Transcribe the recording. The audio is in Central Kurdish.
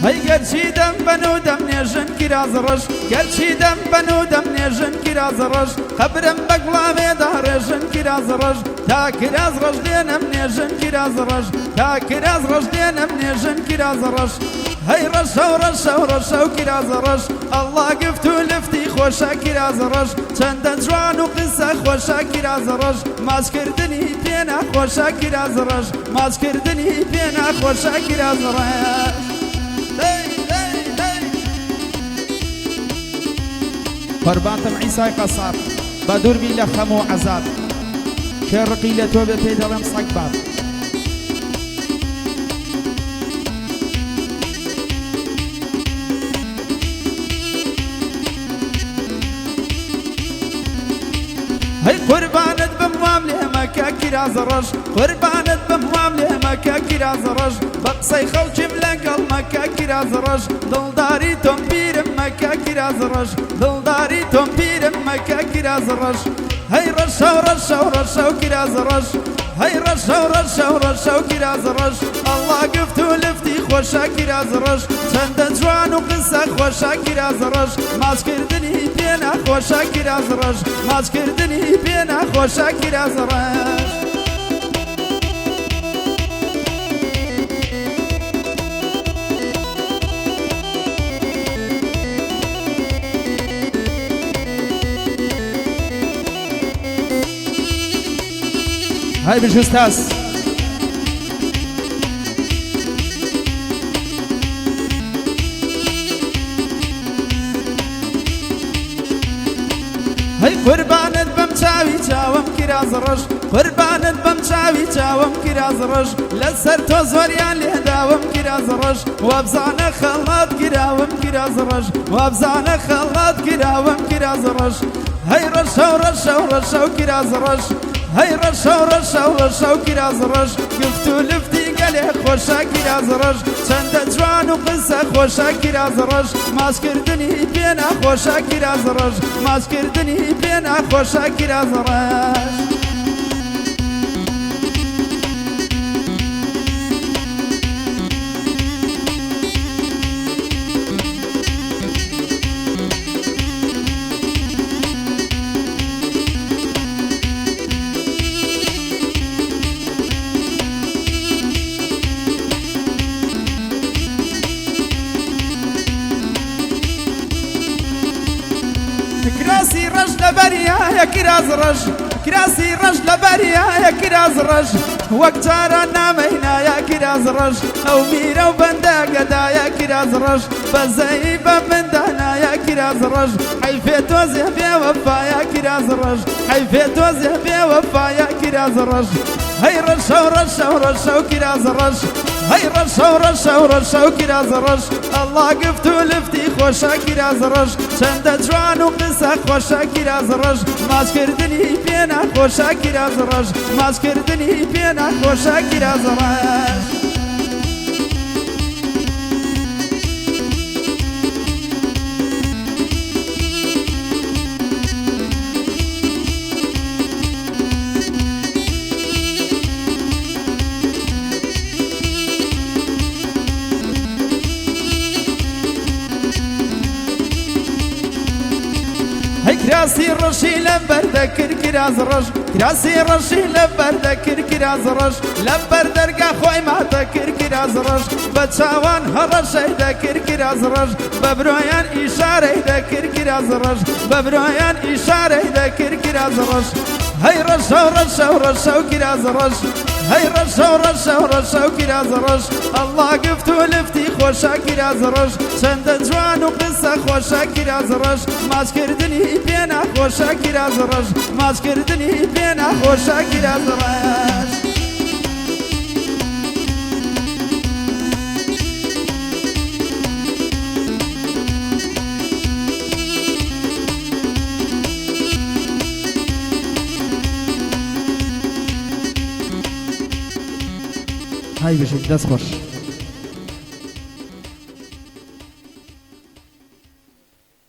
هەی گەرچی دەم بەن و دەمنێژن کیراز ڕەش گەرچی دەم بەن و دەمنێژن کیراز ڕەش قەبرم بە گوڵاوێدا ڕێژن کیراز ڕەش تا کراز ڕەش دێنم نێژن کیراز ڕەش تا کراز ڕەش دێنم نێژن کیراز ڕەش هەی ڕەشە و ڕەشە و ڕەشە و کیراز ڕەش ئەڵڵا گفت و لفتی خۆشە کیراز ڕەش چەندە جوان و قسە خۆشە کیراز ڕەش ماچکردنی پێ ناخۆشە کیراز ڕەش ماچکردنی پێ ناخۆشە کیراز ڕەش قربانتم عیسای قەساب بە دووربی لە خەم و عەزاب کێ ڕقی لە تۆ بێ پێی دەڵێم سەگ باب هەی قوربانت بم وام لێ مەکە کیراز ڕەش قوربانت بم وام لێ مەکە کیراز ڕەش بە قسەی خەڵکیم لەگەڵ مەکە کیراز ڕەش دڵداری تۆم پیرم مەکە کیراز ڕەش دڵداری تۆم پیرم مەکە کیراز ڕەش هەی ڕەشە و ڕەشە و ڕەشە و کیراز ڕەش هەی ڕەشە و ڕەشە و ڕەشە و کیراز ڕەش ئەڵڵا گفت و لفتی خۆشە کیراز ڕەش چەندە جوان و قسە خۆشە کیراز ڕەش ماچکردنی پێ ناخۆشە کیراز ڕەش ماچکردنی پێ ناخۆشە کیراز ڕەش هاي بالجستاس هاي قربانت بم چاوی چاوم کیراز ڕەش قربانت بم چاوی چاوم کیراز ڕەش لەسەر تۆ زۆریان لێداوم کیراز ڕەش وابزانە خەڵات گیراوم کیراز ڕەش وابزانە خەڵات گیراوم کیراز ڕەش هەی ڕەشە و ڕەشە و ڕەشە و کیراز ڕەش هەی ڕەشە و ڕەشە و ڕەشە و کیراز ڕەش گفت و لفتی گەلێ خۆشە کیراز ڕەش چەندە جوان و قسە خۆشە کیراز ڕەش ماچکردنی پێ ناخۆشە کیراز ڕەش ماچکردنی پێ ناخۆشە کیراز ڕەش کراسی ڕەش لەبەریایە کیراز ڕەش کراسی ڕەش لەبەریایە کیراز ڕەش وەک جاران نامەینایە کیراز ڕەش ئەو میرە و بەندە گەدایە کیراز ڕەش بەزەی بە مندانایە کیراز ڕەش حەیفێ تۆزێ بێوەفایە کیراز ڕەش حەیفێ تۆزێ بێوەفایە کیراز ڕەش هەی ڕەشە و ڕەشە و ڕەشە و کیراز ڕەش هەی ڕەشە و ڕەشە و ڕەشە و کیراز ڕەش ئەڵڵا گفت و لفتی خۆشە کیراز ڕەش چەندە جوان و قسە خۆشە کیراز ڕەش ماچکردنی پێ ناخۆشە کیراز ڕەش ماچکردنی پێ ناخۆشە کیراز ڕەش هەی کراسی ڕەشی لەبەر دەکرد کیراز ڕەش کراسی ڕەشی لەبەر دەکرد کیراز ڕەش لەبەر دەرگا خۆی ماتەکرد کیراز ڕەش بە چاوان هەڕەشەی دەکرد کیراز ڕەش بە برۆیان ئیشارەی دەکرد کیراز ڕەش بە برۆیان ئیشارەی دەکرد کیراز ڕەش هەی ڕەشە و ڕەشە و ڕەشە و کیراز ڕەش هەی ڕەشە و ڕەشە و ڕەشە و کیراز ڕەش ئەڵڵا گفت و لفتی خۆشە کیراز ڕەش چەندە جوان و قسە خۆشە کیراز ڕەش ماچکردنی پێ ناخۆشە کیراز ڕەش ماچکردنی پێ ناخۆشە کیراز ڕەش هاي بشك دەست خۆش